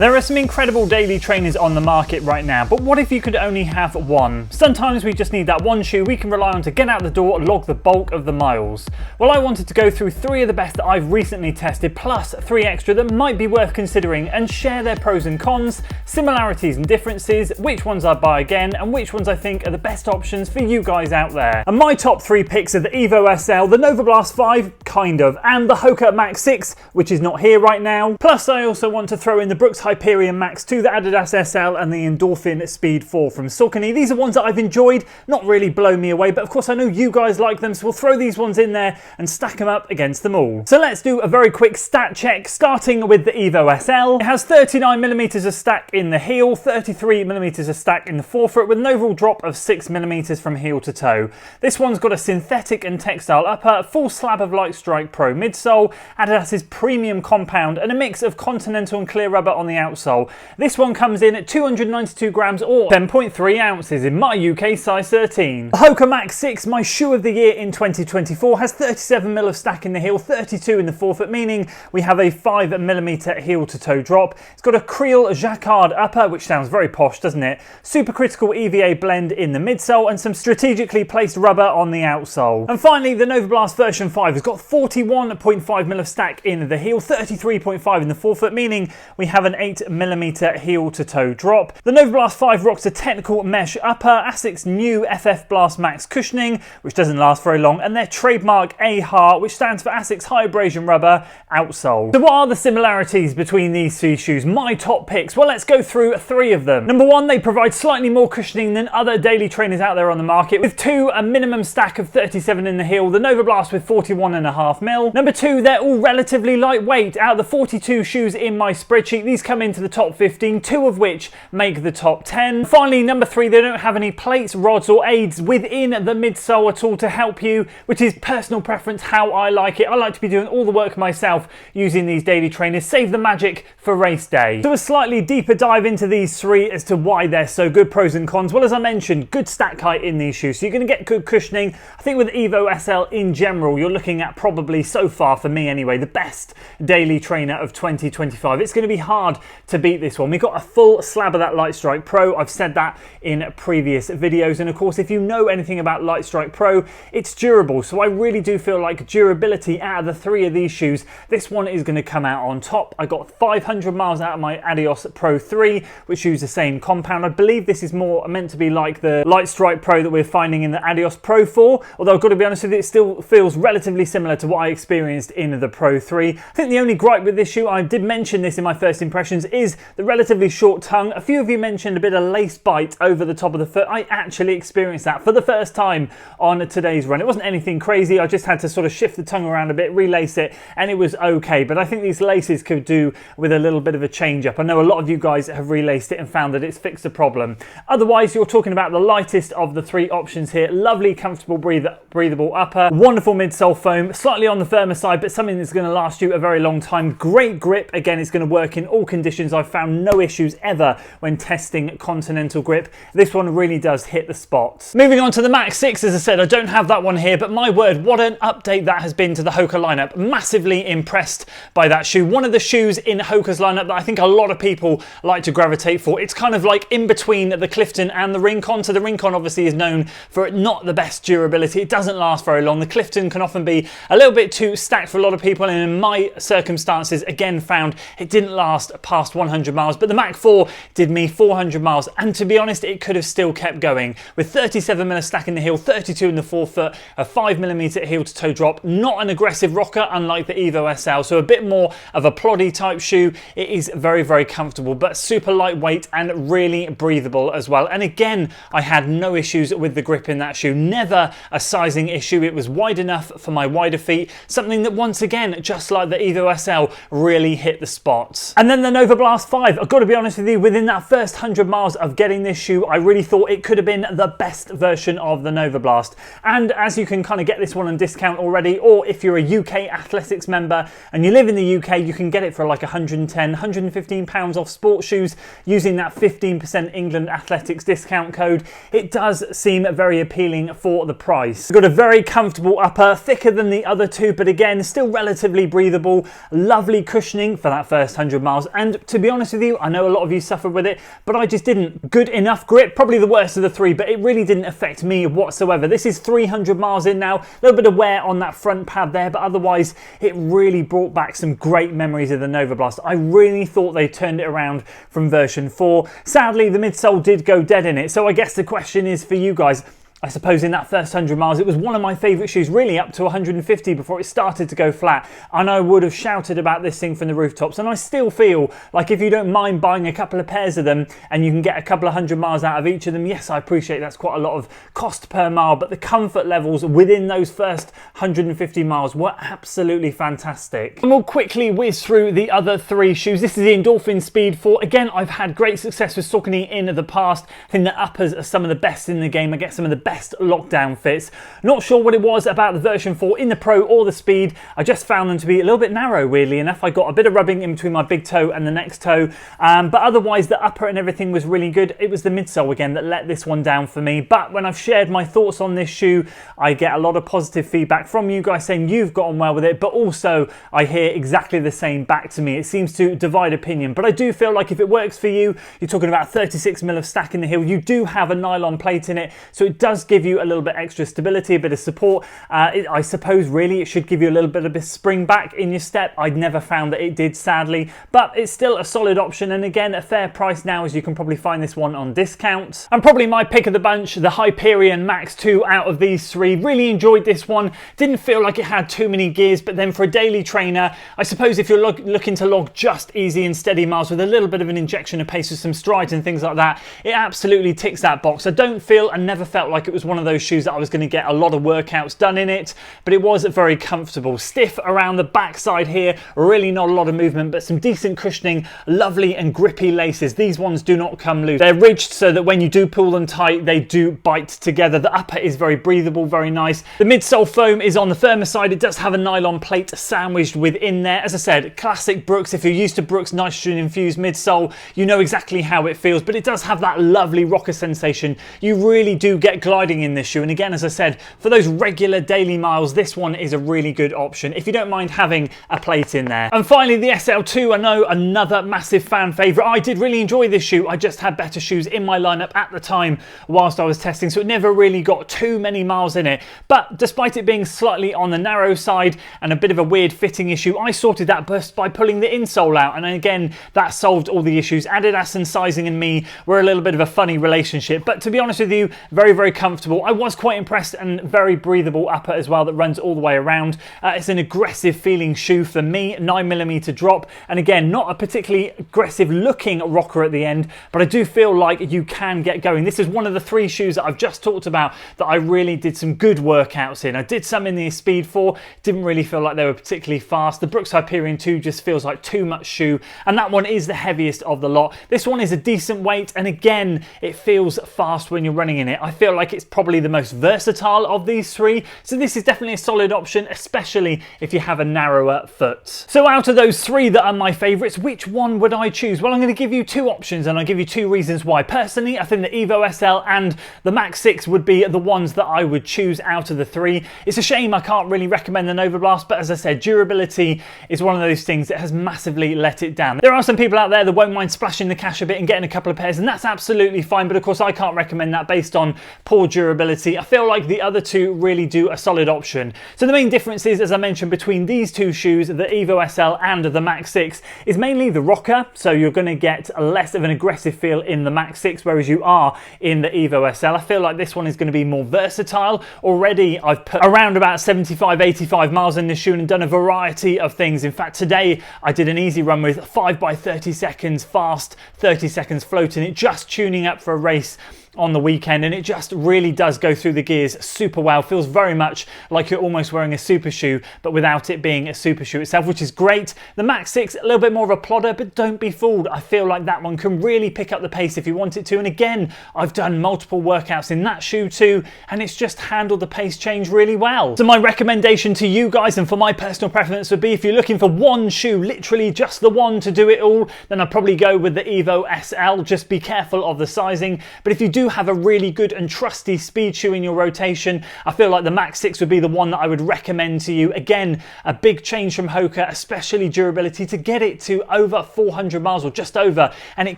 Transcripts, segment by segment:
There are some incredible daily trainers on the market right now, but what if you could only have one? Sometimes we just need that one shoe we can rely on to get out the door, log the bulk of the miles. Well, I wanted to go through 3 of the best that I've recently tested, plus 3 extra that might be worth considering, and share their pros and cons, similarities and differences, which ones I'd buy again, and which ones I think are the best options for you guys out there. And my top 3 picks are the EVO SL, the NOVABLAST 5, kind of, and the Hoka MACH 6, which is not here right now. Plus, I also want to throw in the Brooks Hyperion Max 2, the Adidas SL, and the Endorphin Speed 4 from Saucony. These are ones that I've enjoyed, not really blow me away, but of course I know you guys like them, so we'll throw these ones in there and stack them up against them all. So let's do a very quick stat check, starting with the EVO SL. It has 39mm of stack in the heel, 33mm of stack in the forefoot, with an overall drop of 6mm from heel to toe. This one's got a synthetic and textile upper, full slab of Light Strike Pro midsole, Adidas's premium compound, and a mix of Continental and clear rubber on the outsole. This one comes in at 292 grams or 10.3 ounces in my UK size 13. The Hoka MACH 6, my shoe of the year in 2024, has 37mm of stack in the heel, 32 in the forefoot, meaning we have a 5mm heel to toe drop. It's got a Creel Jacquard upper, which sounds very posh, doesn't it? Supercritical EVA blend in the midsole and some strategically placed rubber on the outsole. And finally, the NOVABLAST version 5 has got 41.5mm of stack in the heel, 33.5 in the forefoot, meaning we have an 8mm heel to toe drop. The NOVABLAST 5 rocks a technical mesh upper, ASIC's new FF Blast Max cushioning, which doesn't last very long, and their trademark AHA, which stands for ASIC's High Abrasion Rubber outsole. So what are the similarities between these 3 shoes? My top picks? Well, let's go through 3 of them. Number 1, they provide slightly more cushioning than other daily trainers out there on the market, with 2, a minimum stack of 37 in the heel, the NOVABLAST with 41.5mm. Number 2, they're all relatively lightweight. Out of the 42 shoes in my spreadsheet, these come into the top 15, 2 of which make the top 10. Finally, number 3, they don't have any plates, rods or aids within the midsole at all to help you, which is personal preference, how I like it. I like to be doing all the work myself using these daily trainers, save the magic for race day. So a slightly deeper dive into these 3 as to why they're so good, pros and cons. Well, as I mentioned, good stack height in these shoes, so you're going to get good cushioning. I think with EVO SL in general, you're looking at probably, so far for me anyway, the best daily trainer of 2025. It's going to be hard to beat this one. We've got a full slab of that Light Strike Pro. I've said that in previous videos, and of course if you know anything about Light Strike Pro, it's durable, so I really do feel like durability out of the 3 of these shoes, this one is going to come out on top. I got 500 miles out of my Adios Pro 3, which use the same compound. I believe this is more meant to be like the Light Strike Pro that we're finding in the Adios Pro 4, although I've got to be honest with you, it still feels relatively similar to what I experienced in the Pro 3. I think the only gripe with this shoe, I did mention this in my first impressions, is the relatively short tongue. A few of you mentioned a bit of lace bite over the top of the foot. I actually experienced that for the first time on today's run. It wasn't anything crazy. I just had to sort of shift the tongue around a bit, relace it, and it was okay. But I think these laces could do with a little bit of a change up. I know a lot of you guys have relaced it and found that it's fixed the problem. Otherwise, you're talking about the lightest of the 3 options here. Lovely, comfortable, breathable upper, wonderful midsole foam, slightly on the firmer side, but something that's going to last you a very long time. Great grip. Again, it's going to work in all conditions. I've found no issues ever when testing Continental grip. This one really does hit the spots. Moving on to the MACH 6, as I said, I don't have that one here, but my word, what an update that has been to the Hoka lineup. Massively impressed by that shoe. One of the shoes in Hoka's lineup that I think a lot of people like to gravitate for. It's kind of like in between the Clifton and the Rincon. So the Rincon obviously is known for not the best durability. It doesn't last very long. The Clifton can often be a little bit too stacked for a lot of people, and in my circumstances, again, found it didn't last past 100 miles, but the MACH 4 did me 400 miles, and to be honest, it could have still kept going. With 37mm stack in the heel, 32 in the forefoot, a 5mm heel to toe drop, not an aggressive rocker unlike the EVO SL, so a bit more of a ploddy type shoe. It is very, very comfortable, but super lightweight and really breathable as well. And again, I had no issues with the grip in that shoe, never a sizing issue. It was wide enough for my wider feet, something that once again, just like the EVO SL, really hit the spots. And then the NOVABLAST 5, I've got to be honest with you, within that first 100 miles of getting this shoe, I really thought it could have been the best version of the NOVABLAST. And as you can kind of get this one on discount already, or if you're a UK Athletics member and you live in the UK, you can get it for like 110, 115 pounds off sports shoes using that 15% England Athletics discount code. It does seem very appealing for the price. We've got a very comfortable upper, thicker than the other 2, but again, still relatively breathable, lovely cushioning for that first 100 miles, and and to be honest with you, I know a lot of you suffered with it, but I just didn't. Good enough grip, probably the worst of the three, but it really didn't affect me whatsoever. This is 300 miles in now, a little bit of wear on that front pad there, but otherwise it really brought back some great memories of the NOVABLAST. I really thought they turned it around from version 4. Sadly, the midsole did go dead in it, so I guess the question is for you guys, I suppose in that first 100 miles, it was one of my favourite shoes, really up to 150 before it started to go flat. And I would have shouted about this thing from the rooftops. And I still feel like if you don't mind buying a couple of pairs of them and you can get a couple of 100 miles out of each of them, yes, I appreciate that's quite a lot of cost per mile, but the comfort levels within those first 150 miles were absolutely fantastic. And we'll quickly whiz through the other 3 shoes. This is the Endorphin Speed 4. Again, I've had great success with Saucony in the past. I think the uppers are some of the best in the game. I get some of the best lockdown fits. Not sure what it was about the version 4 in the Pro or the Speed. I just found them to be a little bit narrow, weirdly enough. I got a bit of rubbing in between my big toe and the next toe, but otherwise the upper and everything was really good. It was the midsole again that let this one down for me, but when I've shared my thoughts on this shoe, I get a lot of positive feedback from you guys saying you've got on well with it, but also I hear exactly the same back to me. It seems to divide opinion, but I do feel like if it works for you, you're talking about 36mm of stack in the heel, you do have a nylon plate in it, so it does give you a little bit extra stability, a bit of support. I suppose really it should give you a little bit of a spring back in your step. I'd never found that it did, sadly, but it's still a solid option, and again a fair price now, as you can probably find this one on discount. And probably my pick of the bunch, the Hyperion Max 2 out of these 3. Really enjoyed this one. Didn't feel like it had too many gears, but then for a daily trainer, I suppose if you're looking to log just easy and steady miles with a little bit of an injection of pace with some strides and things like that, it absolutely ticks that box. I don't feel and never felt like it was one of those shoes that I was going to get a lot of workouts done in it, but it was very comfortable. Stiff around the backside here, really not a lot of movement, but some decent cushioning, lovely and grippy laces. These ones do not come loose. They're ridged so that when you do pull them tight, they do bite together. The upper is very breathable, very nice. The midsole foam is on the firmer side. It does have a nylon plate sandwiched within there. As I said, classic Brooks. If you're used to Brooks nitrogen infused midsole, you know exactly how it feels, but it does have that lovely rocker sensation. You really do get gliding in this shoe, and again, as I said, for those regular daily miles, this one is a really good option if you don't mind having a plate in there. And finally, the SL2, I know, another massive fan favourite. I did really enjoy this shoe. I just had better shoes in my lineup at the time whilst I was testing, so it never really got too many miles in it. But despite it being slightly on the narrow side and a bit of a weird fitting issue, I sorted that just by pulling the insole out, and again, that solved all the issues. Adidas and sizing and me were a little bit of a funny relationship, but to be honest with you, very, very comfortable. I was quite impressed, and very breathable upper as well that runs all the way around. It's an aggressive feeling shoe for me, 9mm drop, and again, not a particularly aggressive looking rocker at the end, but I do feel like you can get going. This is one of the 3 shoes that I've just talked about that I really did some good workouts in. I did some in the Speed 4, didn't really feel like they were particularly fast. The Brooks Hyperion 2 just feels like too much shoe, and that one is the heaviest of the lot. This one is a decent weight, and again, it feels fast when you're running in it. I feel like it's probably the most versatile of these 3, so this is definitely a solid option, especially if you have a narrower foot. So out of those 3 that are my favourites, which one would I choose? Well, I'm going to give you 2 options, and I'll give you 2 reasons why. Personally, I think the EVO SL and the Mach 6 would be the ones that I would choose out of the 3. It's a shame I can't really recommend the NOVABLAST, but as I said, durability is one of those things that has massively let it down. There are some people out there that won't mind splashing the cash a bit and getting a couple of pairs, and that's absolutely fine, but of course I can't recommend that based on poor durability. I feel like the other 2 really do a solid option. So the main difference is, as I mentioned, between these 2 shoes, the EVO SL and the Mach 6, is mainly the rocker, so you're going to get less of an aggressive feel in the Mach 6, whereas you are in the EVO SL. I feel like this one is going to be more versatile. Already I've put around about 75-85 miles in this shoe and done a variety of things. In fact, today I did an easy run with 5 by 30 seconds fast, 30 seconds floating it, just tuning up for a race on the weekend, and it just really does go through the gears super well. Feels very much like you're almost wearing a super shoe, but without it being a super shoe itself, which is great. The Mach 6, a little bit more of a plodder, but don't be fooled. I feel like that one can really pick up the pace if you want it to, and again, I've done multiple workouts in that shoe too, and it's just handled the pace change really well. So my recommendation to you guys, and for my personal preference, would be if you're looking for one shoe, literally just the one to do it all, then I'd probably go with the EVO SL. Just be careful of the sizing, but if you do do have a really good and trusty speed shoe in your rotation, I feel like the MACH 6 would be the one that I would recommend to you. Again, a big change from Hoka, especially durability. To get it to over 400 miles or just over, and it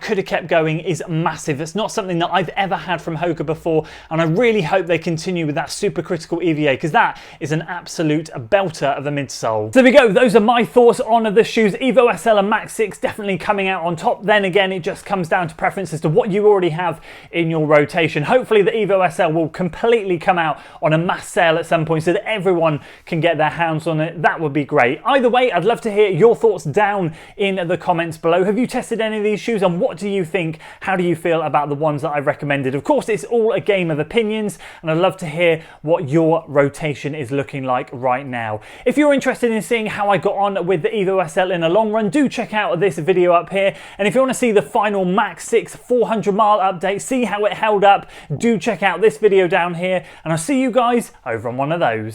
could have kept going, is massive. It's not something that I've ever had from Hoka before, and I really hope they continue with that supercritical EVA, because that is an absolute belter of a midsole. So there we go, those are my thoughts on the shoes. EVO SL and MACH 6 definitely coming out on top. Then again, it just comes down to preference as to what you already have in your rotation. Hopefully the EVO SL will completely come out on a mass sale at some point so that everyone can get their hands on it. That would be great. Either way, I'd love to hear your thoughts down in the comments below. Have you tested any of these shoes, and what do you think? How do you feel about the ones that I've recommended? Of course, it's all a game of opinions, and I'd love to hear what your rotation is looking like right now. If you're interested in seeing how I got on with the EVO SL in the long run, do check out this video up here. And if you want to see the final MACH 6 400 mile update, see how it held up, do check out this video down here, and I'll see you guys over on one of those.